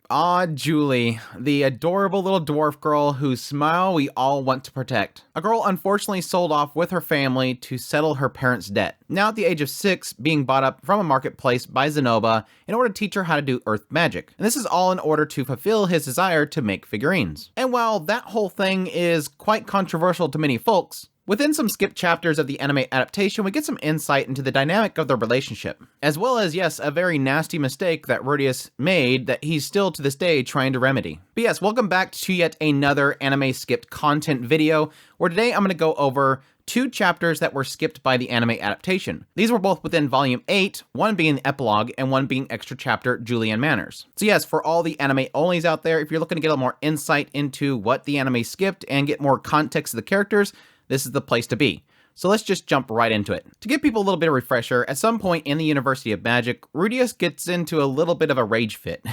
Ah, Julie, the adorable little dwarf girl whose smile we all want to protect. A girl unfortunately sold off with her family to settle her parents' debt. Now at the age of 6, being bought up from a marketplace by Zanoba in order to teach her how to do earth magic. And this is all in order to fulfill his desire to make figurines. And while that whole thing is quite controversial to many folks, within some skipped chapters of the anime adaptation, we get some insight into the dynamic of their relationship, as well as, yes, a very nasty mistake that Rudeus made that he's still to this day trying to remedy. But yes, welcome back to yet another anime skipped content video, where today I'm going to go over 2 chapters that were skipped by the anime adaptation. These were both within Volume 8, one being the epilogue and one being extra chapter Juliette and Manners. So yes, for all the anime onlys out there, if you're looking to get a little more insight into what the anime skipped and get more context of the characters, this is the place to be. So let's just jump right into it. To give people a little bit of refresher, at some point in the University of Magic, Rudeus gets into a little bit of a rage fit.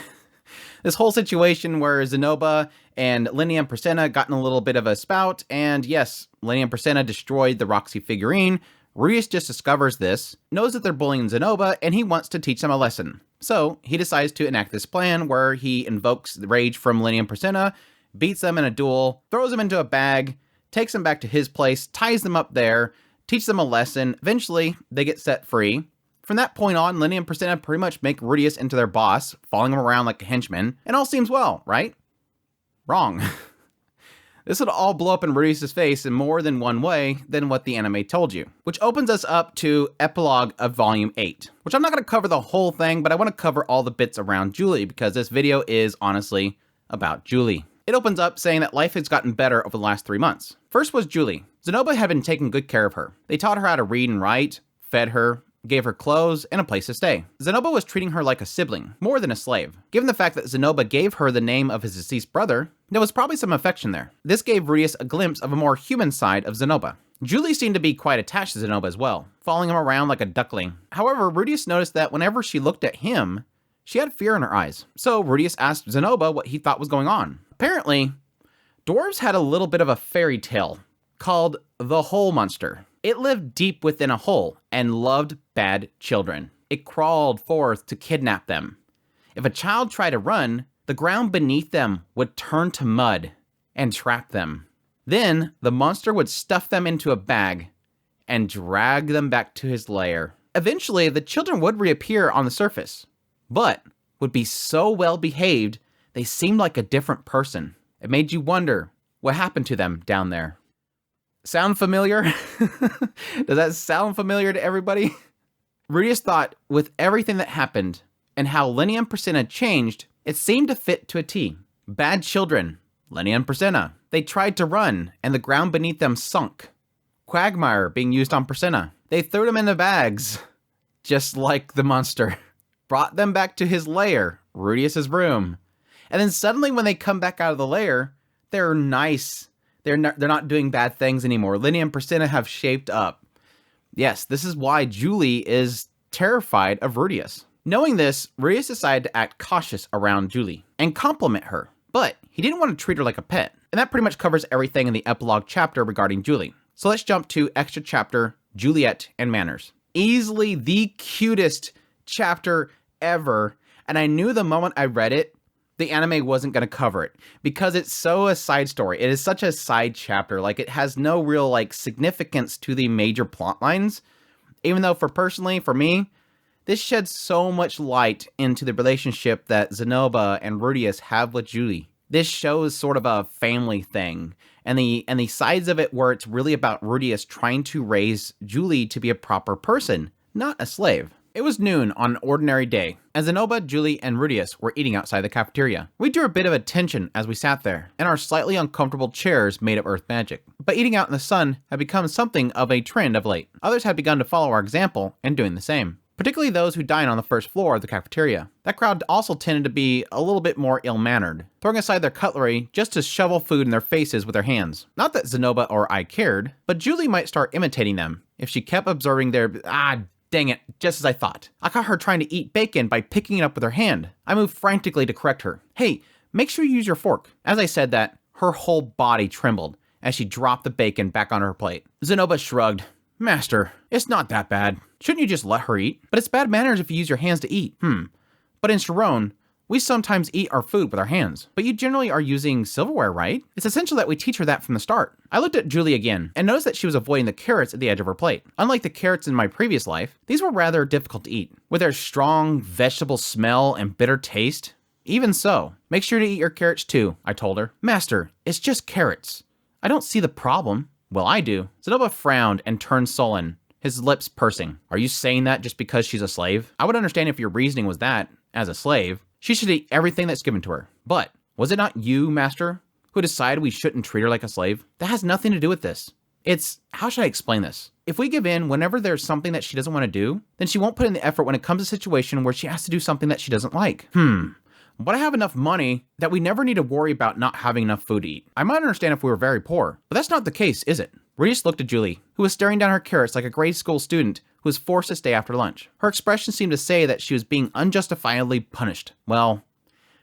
This whole situation where Zanoba and Linnea and Presena got in a little bit of a spout, and yes, Linnea and Presena destroyed the Roxy figurine. Rudeus just discovers this, knows that they're bullying Zanoba, and he wants to teach them a lesson. So he decides to enact this plan where he invokes the rage from Linnea and Presena, beats them in a duel, throws them into a bag, takes them back to his place, ties them up there, teaches them a lesson. Eventually, they get set free. From that point on, Linnea and Presena pretty much make Rudeus into their boss, following him around like a henchman, and all seems well, right? Wrong. This would all blow up in Rudeus' face in more than one way than what the anime told you. Which opens us up to Epilogue of Volume 8, which I'm not going to cover the whole thing, but I want to cover all the bits around Julie, because this video is honestly about Julie. It opens up saying that life has gotten better over the last 3 months. First was Julie. Zanoba had been taking good care of her. They taught her how to read and write, fed her, gave her clothes, and a place to stay. Zanoba was treating her like a sibling, more than a slave. Given the fact that Zanoba gave her the name of his deceased brother, there was probably some affection there. This gave Rudeus a glimpse of a more human side of Zanoba. Julie seemed to be quite attached to Zanoba as well, following him around like a duckling. However, Rudeus noticed that whenever she looked at him, she had fear in her eyes. So Rudeus asked Zanoba what he thought was going on. Apparently, dwarves had a little bit of a fairy tale called the Hole Monster. It lived deep within a hole and loved bad children. It crawled forth to kidnap them. If a child tried to run, the ground beneath them would turn to mud and trap them. Then the monster would stuff them into a bag and drag them back to his lair. Eventually, the children would reappear on the surface, but would be so well behaved they seemed like a different person. It made you wonder what happened to them down there. Sound familiar? Does that sound familiar to everybody? Rudeus thought with everything that happened and how Linnea and Presena changed, it seemed to fit to a T. Bad children, Linnea and Presena. They tried to run and the ground beneath them sunk. Quagmire being used on Presena. They threw them in the bags, just like the monster. Brought them back to his lair, Rudeus's room. And then suddenly when they come back out of the lair, they're nice. They're not doing bad things anymore. Linnea and Presena have shaped up. Yes, this is why Julie is terrified of Rudeus. Knowing this, Rudeus decided to act cautious around Julie and compliment her. But he didn't want to treat her like a pet. And that pretty much covers everything in the epilogue chapter regarding Julie. So let's jump to extra chapter Juliette and Manners. Easily the cutest chapter ever. And I knew the moment I read it, the anime wasn't going to cover it because it's so a side story. It is such a side chapter. Like, it has no real significance to the major plot lines. Even though for me, this sheds so much light into the relationship that Zanoba and Rudeus have with Julie. This shows sort of a family thing, and the sides of it where it's really about Rudeus trying to raise Julie to be a proper person, not a slave. It was noon on an ordinary day, as Zanoba, Julie, and Rudeus were eating outside the cafeteria. We drew a bit of attention as we sat there, in our slightly uncomfortable chairs made of earth magic. But eating out in the sun had become something of a trend of late. Others had begun to follow our example and doing the same. Particularly those who dine on the first floor of the cafeteria. That crowd also tended to be a little bit more ill-mannered, throwing aside their cutlery just to shovel food in their faces with their hands. Not that Zanoba or I cared, but Julie might start imitating them if she kept observing their dang it, just as I thought. I caught her trying to eat bacon by picking it up with her hand. I moved frantically to correct her. Hey, make sure you use your fork. As I said that, her whole body trembled as she dropped the bacon back on her plate. Zanoba shrugged. Master, it's not that bad. Shouldn't you just let her eat? But it's bad manners if you use your hands to eat. But in Sharon, We sometimes eat our food with our hands, but you generally are using silverware, right? It's essential that we teach her that from the start. I looked at Julie again and noticed that she was avoiding the carrots at the edge of her plate. Unlike the carrots in my previous life, these were rather difficult to eat. With their strong vegetable smell and bitter taste. Even so, make sure to eat your carrots too, I told her. Master, it's just carrots. I don't see the problem. Well, I do. Zanoba frowned and turned sullen, his lips pursing. Are you saying that just because she's a slave? I would understand if your reasoning was that, as a slave, she should eat everything that's given to her. But was it not you, Master, who decided we shouldn't treat her like a slave? That has nothing to do with this. It's, how should I explain this? If we give in whenever there's something that she doesn't want to do, then she won't put in the effort when it comes to a situation where she has to do something that she doesn't like. But I have enough money that we never need to worry about not having enough food to eat. I might understand if we were very poor, but that's not the case, is it? Rudeus looked at Julie, who was staring down her carrots like a grade school student who was forced to stay after lunch. Her expression seemed to say that she was being unjustifiably punished. Well,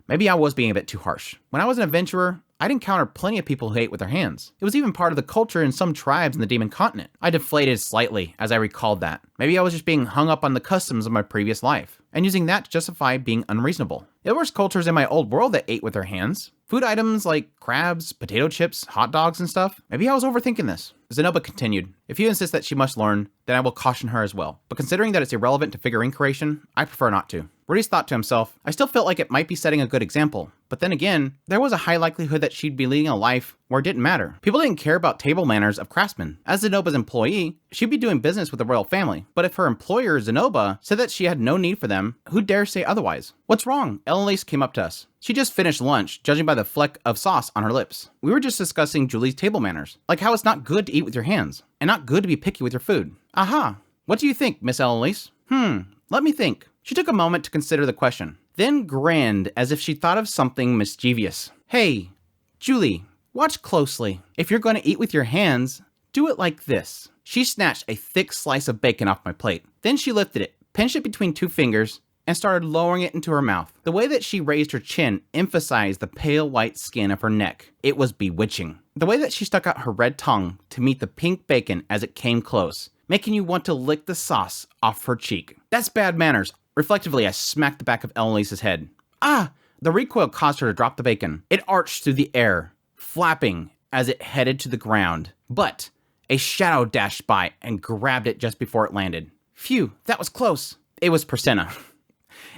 maybe I was being a bit too harsh. When I was an adventurer, I'd encounter plenty of people who ate with their hands. It was even part of the culture in some tribes in the Demon Continent. I deflated slightly as I recalled that. Maybe I was just being hung up on the customs of my previous life, and using that to justify being unreasonable. There were cultures in my old world that ate with their hands. Food items like crabs, potato chips, hot dogs, and stuff. Maybe I was overthinking this. Zanoba continued. If you insist that she must learn, then I will caution her as well. But considering that it's irrelevant to figurine creation, I prefer not to. Rudeus thought to himself, I still felt like it might be setting a good example. But then again, there was a high likelihood that she'd be leading a life where it didn't matter. People didn't care about table manners of craftsmen. As Zanoba's employee, she'd be doing business with the royal family. But if her employer, Zanoba, said that she had no need for them, who dare say otherwise? What's wrong? Elise came up to us. She just finished lunch, judging by the fleck of sauce on her lips. We were just discussing Julie's table manners, like how it's not good to eat with your hands, and not good to be picky with your food. Aha! What do you think, Miss Elise? Let me think. She took a moment to consider the question, then grinned as if she thought of something mischievous. Hey, Julie, watch closely. If you're going to eat with your hands, do it like this. She snatched a thick slice of bacon off my plate. Then she lifted it, pinched it between two fingers, and started lowering it into her mouth. The way that she raised her chin emphasized the pale white skin of her neck. It was bewitching. The way that she stuck out her red tongue to meet the pink bacon as it came close, making you want to lick the sauce off her cheek. That's bad manners. Reflectively, I smacked the back of Elise's head. Ah! The recoil caused her to drop the bacon. It arched through the air, flapping as it headed to the ground. But a shadow dashed by and grabbed it just before it landed. Phew, that was close. It was Priscilla.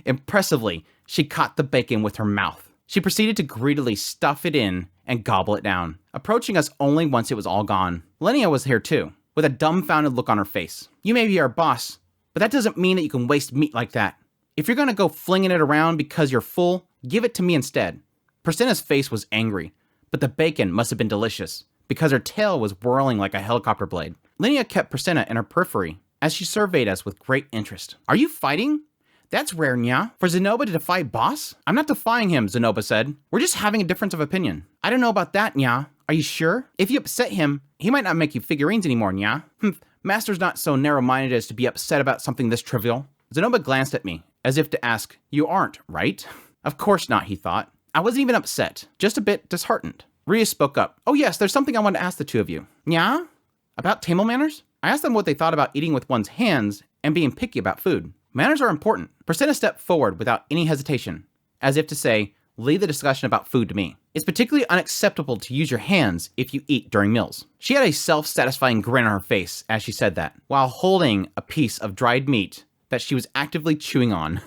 Impressively, she caught the bacon with her mouth. She proceeded to greedily stuff it in and gobble it down, approaching us only once it was all gone. Lenia was here too, with a dumbfounded look on her face. You may be our boss, but that doesn't mean that you can waste meat like that. If you're gonna go flinging it around because you're full, give it to me instead. Priscilla's face was angry, but the bacon must have been delicious, because her tail was whirling like a helicopter blade. Lenia kept Priscilla in her periphery, as she surveyed us with great interest. Are you fighting? That's rare, Nya. For Zanoba to defy boss? I'm not defying him, Zanoba said. We're just having a difference of opinion. I don't know about that, Nya. Are you sure? If you upset him, he might not make you figurines anymore, Nya. Master's not so narrow-minded as to be upset about something this trivial. Zanoba glanced at me, as if to ask, you aren't, right? Of course not, he thought. I wasn't even upset, just a bit disheartened. Rudeus spoke up. Oh yes, there's something I want to ask the two of you. Nya? About table manners? I asked them what they thought about eating with one's hands and being picky about food. Manners are important. Priscilla stepped forward without any hesitation, as if to say, leave the discussion about food to me. It's particularly unacceptable to use your hands if you eat during meals. She had a self-satisfying grin on her face as she said that, while holding a piece of dried meat that she was actively chewing on.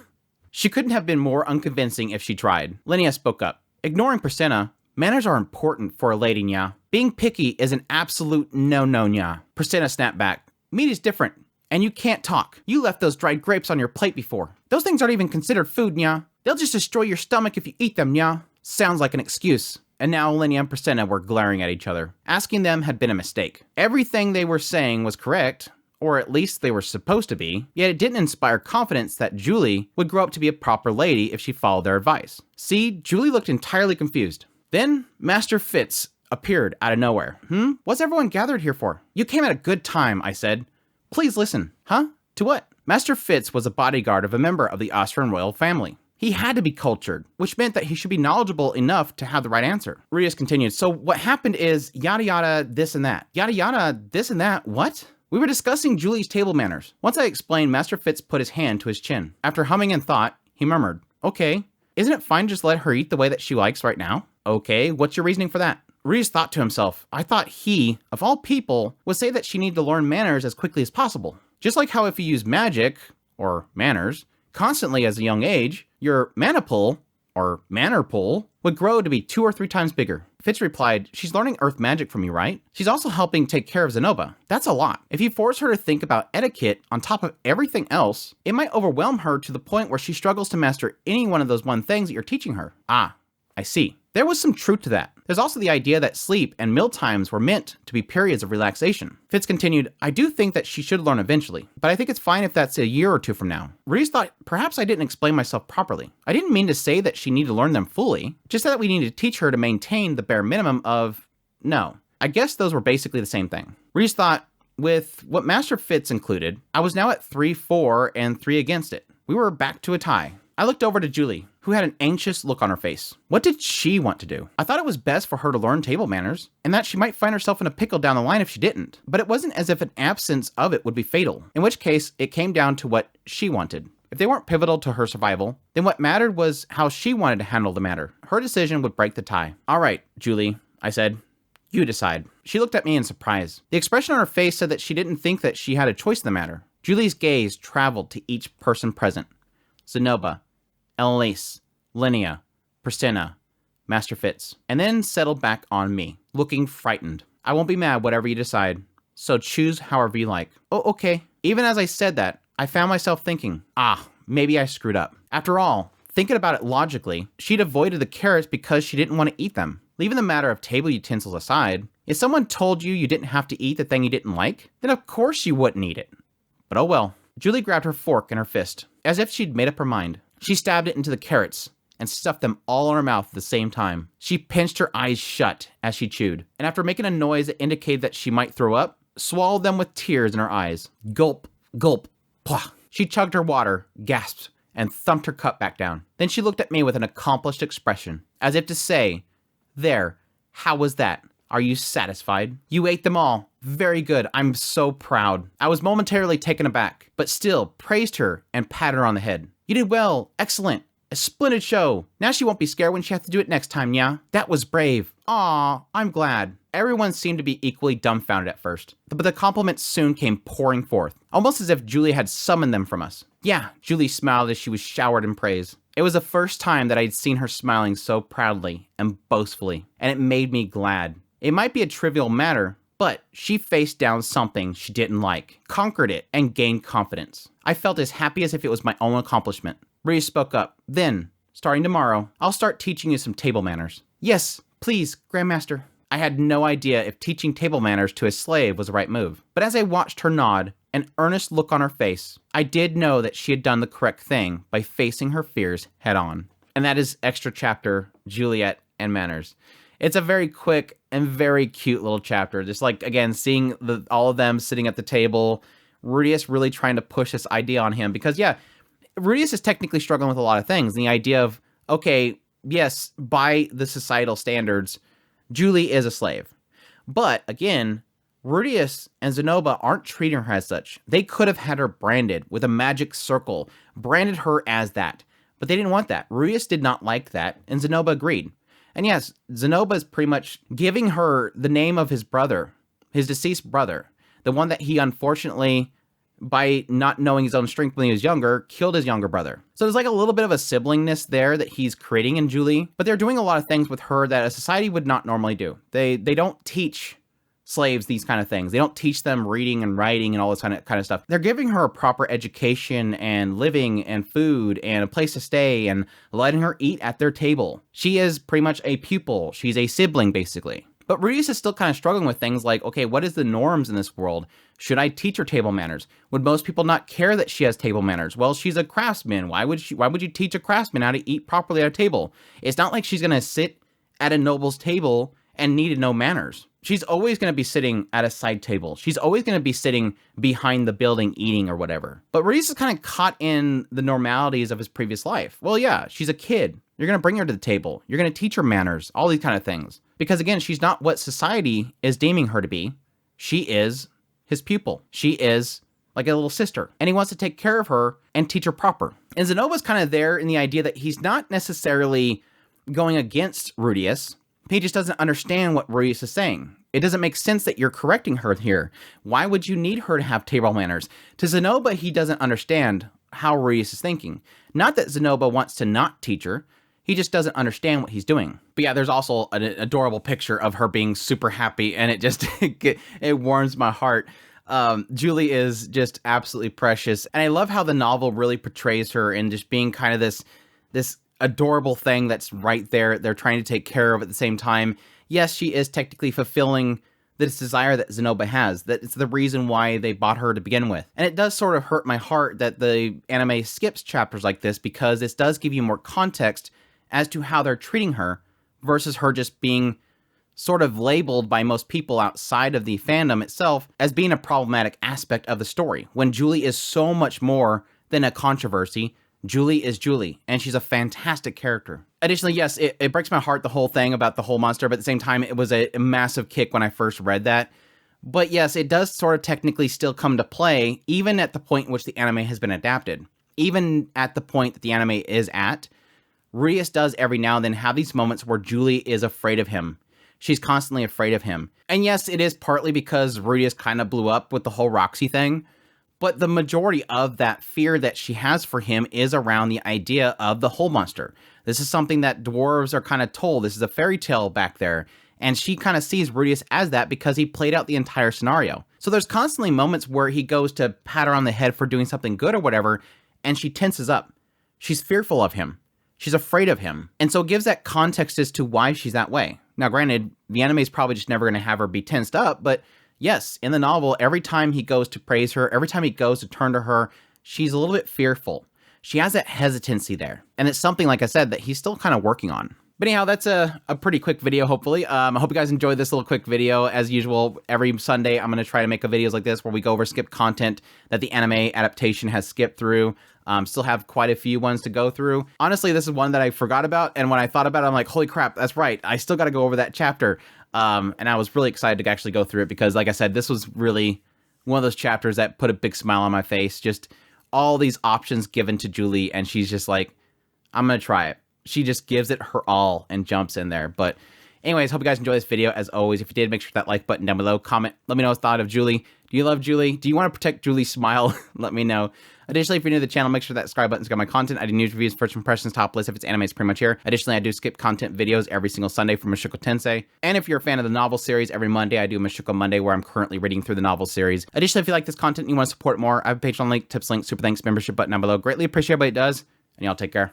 She couldn't have been more unconvincing if she tried. Lenia spoke up. Ignoring Priscilla, manners are important for a lady, Nya. Being picky is an absolute no-no, Nya. Priscilla snapped back. Meat is different. And you can't talk. You left those dried grapes on your plate before. Those things aren't even considered food, Nya. They'll just destroy your stomach if you eat them, Nya. Sounds like an excuse. And now Lenia and Priscilla were glaring at each other. Asking them had been a mistake. Everything they were saying was correct, or at least they were supposed to be, yet it didn't inspire confidence that Julie would grow up to be a proper lady if she followed their advice. See, Julie looked entirely confused. Then Master Fitz appeared out of nowhere. What's everyone gathered here for? You came at a good time, I said. Please listen. Huh? To what? Master Fitz was a bodyguard of a member of the Austrian royal family. He had to be cultured, which meant that he should be knowledgeable enough to have the right answer. Rudeus continued, so what happened is yada yada this and that. Yada yada this and that, what? We were discussing Julie's table manners. Once I explained, Master Fitz put his hand to his chin. After humming in thought, he murmured, okay, Isn't it fine to just let her eat the way that she likes right now? Okay, what's your reasoning for that? Rudeus thought to himself, I thought he, of all people, would say that she needed to learn manners as quickly as possible. Just like how if you use magic, or manners, constantly as a young age, your mana pool, or manner pool, would grow to be 2 or 3 times bigger. Fitz replied, she's learning earth magic from you, right? She's also helping take care of Zanoba. That's a lot. If you force her to think about etiquette on top of everything else, it might overwhelm her to the point where she struggles to master any one of those one things that you're teaching her. Ah, I see. There was some truth to that. There's also the idea that sleep and meal times were meant to be periods of relaxation. Fitz continued, I do think that she should learn eventually, but I think it's fine if that's a year or 2 from now. Rudeus thought perhaps I didn't explain myself properly. I didn't mean to say that she needed to learn them fully, just that we need to teach her to maintain the bare minimum of... No. I guess those were basically the same thing. Rudeus thought, with what Master Fitz included, I was now at 3-4 and 3 against it. We were back to a tie. I looked over to Julie, who had an anxious look on her face. What did she want to do? I thought it was best for her to learn table manners, and that she might find herself in a pickle down the line if she didn't. But it wasn't as if an absence of it would be fatal, in which case it came down to what she wanted. If they weren't pivotal to her survival, then what mattered was how she wanted to handle the matter. Her decision would break the tie. All right, Julie, I said. You decide. She looked at me in surprise. The expression on her face said that she didn't think that she had a choice in the matter. Julie's gaze traveled to each person present. Zanoba, Elise, Linnea, Priscilla, Master Fitz, and then settled back on me, looking frightened. I won't be mad whatever you decide, so choose however you like. Oh, okay. Even as I said that, I found myself thinking, maybe I screwed up. After all, thinking about it logically, she'd avoided the carrots because she didn't want to eat them. Leaving the matter of table utensils aside, if someone told you you didn't have to eat the thing you didn't like, then of course you wouldn't eat it. But oh well. Julie grabbed her fork in her fist, as if she'd made up her mind. She stabbed it into the carrots and stuffed them all in her mouth at the same time. She pinched her eyes shut as she chewed, and after making a noise that indicated that she might throw up, swallowed them with tears in her eyes. Gulp, gulp, pwah. She chugged her water, gasped, and thumped her cup back down. Then she looked at me with an accomplished expression, as if to say, there, how was that? Are you satisfied? You ate them all. Very good. I'm so proud. I was momentarily taken aback, but still praised her and patted her on the head. You did well. Excellent. A splendid show. Now she won't be scared when she has to do it next time, yeah? That was brave. Aw, I'm glad. Everyone seemed to be equally dumbfounded at first, but the compliments soon came pouring forth, almost as if Julie had summoned them from us. Yeah, Julie smiled as she was showered in praise. It was the first time that I'd seen her smiling so proudly and boastfully, and it made me glad. It might be a trivial matter, but she faced down something she didn't like, conquered it, and gained confidence. I felt as happy as if it was my own accomplishment. Rudeus spoke up. Then, starting tomorrow, I'll start teaching you some table manners. Yes, please, Grandmaster. I had no idea if teaching table manners to a slave was the right move. But as I watched her nod, an earnest look on her face, I did know that she had done the correct thing by facing her fears head on. And that is extra chapter, Juliette and Manners. It's a very quick and very cute little chapter. Just like, again, seeing all of them sitting at the table, Rudeus really trying to push this idea on him. Because, yeah, Rudeus is technically struggling with a lot of things. And the idea of, okay, yes, by the societal standards, Julie is a slave. But, again, Rudeus and Zanoba aren't treating her as such. They could have had her branded with a magic circle, branded her as that. But they didn't want that. Rudeus did not like that, and Zanoba agreed. And yes, Zanoba is pretty much giving her the name of his brother, his deceased brother, the one that he unfortunately, by not knowing his own strength when he was younger, killed his younger brother. So there's like a little bit of a siblingness there that he's creating in Julie, but they're doing a lot of things with her that a society would not normally do. They don't teach slaves these kind of things. They don't teach them reading and writing and all this kind of stuff. They're giving her a proper education and living and food and a place to stay and letting her eat at their table. She is pretty much a pupil. She's a sibling, basically. But Rudeus is still kind of struggling with things like, okay, what is the norms in this world? Should I teach her table manners? Would most people not care that she has table manners? Well, she's a craftsman. Why would you teach a craftsman how to eat properly at a table? It's not like she's going to sit at a noble's table and need to know manners. She's always going to be sitting at a side table. She's always going to be sitting behind the building eating or whatever. But Rudeus is kind of caught in the normalities of his previous life. Well, yeah, she's a kid. You're going to bring her to the table. You're going to teach her manners, all these kind of things. Because again, she's not what society is deeming her to be. She is his pupil. She is like a little sister, and he wants to take care of her and teach her proper. And Zanoba's kind of there in the idea that he's not necessarily going against Rudeus. He just doesn't understand what Rudeus is saying. It doesn't make sense that you're correcting her here. Why would you need her to have table manners? To Zanoba, he doesn't understand how Rudeus is thinking. Not that Zanoba wants to not teach her, he just doesn't understand what he's doing. But yeah, there's also an adorable picture of her being super happy, and it just, it warms my heart. Julie is just absolutely precious, and I love how the novel really portrays her in just being kind of this adorable thing that's right there, they're trying to take care of at the same time. Yes, she is technically fulfilling this desire that Zanoba has, that it's the reason why they bought her to begin with. And it does sort of hurt my heart that the anime skips chapters like this, because this does give you more context as to how they're treating her, versus her just being sort of labeled by most people outside of the fandom itself as being a problematic aspect of the story, when Julie is so much more than a controversy. Julie is Julie, and she's a fantastic character. Additionally, yes, it breaks my heart, the whole thing about the whole monster, but at the same time, it was a massive kick when I first read that. But yes, it does sort of technically still come to play, even at the point in which the anime has been adapted. Even at the point that the anime is at, Rudeus does every now and then have these moments where Julie is afraid of him. She's constantly afraid of him. And yes, it is partly because Rudeus kind of blew up with the whole Roxy thing, but the majority of that fear that she has for him is around the idea of the whole monster. This is something that dwarves are kind of told. This is a fairy tale back there. And she kind of sees Rudeus as that because he played out the entire scenario. So there's constantly moments where he goes to pat her on the head for doing something good or whatever, and she tenses up. She's fearful of him. She's afraid of him. And so it gives that context as to why she's that way. Now, granted, the anime is probably just never going to have her be tensed up, but yes, in the novel, every time he goes to praise her, every time he goes to turn to her, she's a little bit fearful. She has that hesitancy there. And it's something, like I said, that he's still kind of working on. But anyhow, that's a pretty quick video, hopefully. I hope you guys enjoyed this little quick video. As usual, every Sunday, I'm going to try to make videos like this where we go over skipped content that the anime adaptation has skipped through. Still have quite a few ones to go through. Honestly, this is one that I forgot about, and when I thought about it, I'm like, holy crap, that's right. I still got to go over that chapter. And I was really excited to actually go through it because, like I said, this was really one of those chapters that put a big smile on my face. Just all these options given to Julie, and she's just like, I'm going to try it. She just gives it her all and jumps in there. But anyways, hope you guys enjoy this video. As always, if you did, make sure that like button down below. Comment, let me know what you thought of Julie. Do you love Julie? Do you want to protect Julie's smile? Let me know. Additionally, if you're new to the channel, make sure that subscribe button's got my content. I do news reviews, first impressions, top list. If it's anime, it's pretty much here. Additionally, I do skip content videos every single Sunday for Mushoku Tensei. And if you're a fan of the novel series, every Monday I do Mushoku Monday, where I'm currently reading through the novel series. Additionally, if you like this content and you want to support more, I have a Patreon link, tips link, super thanks, membership button down below. Greatly appreciate everybody does, and y'all take care.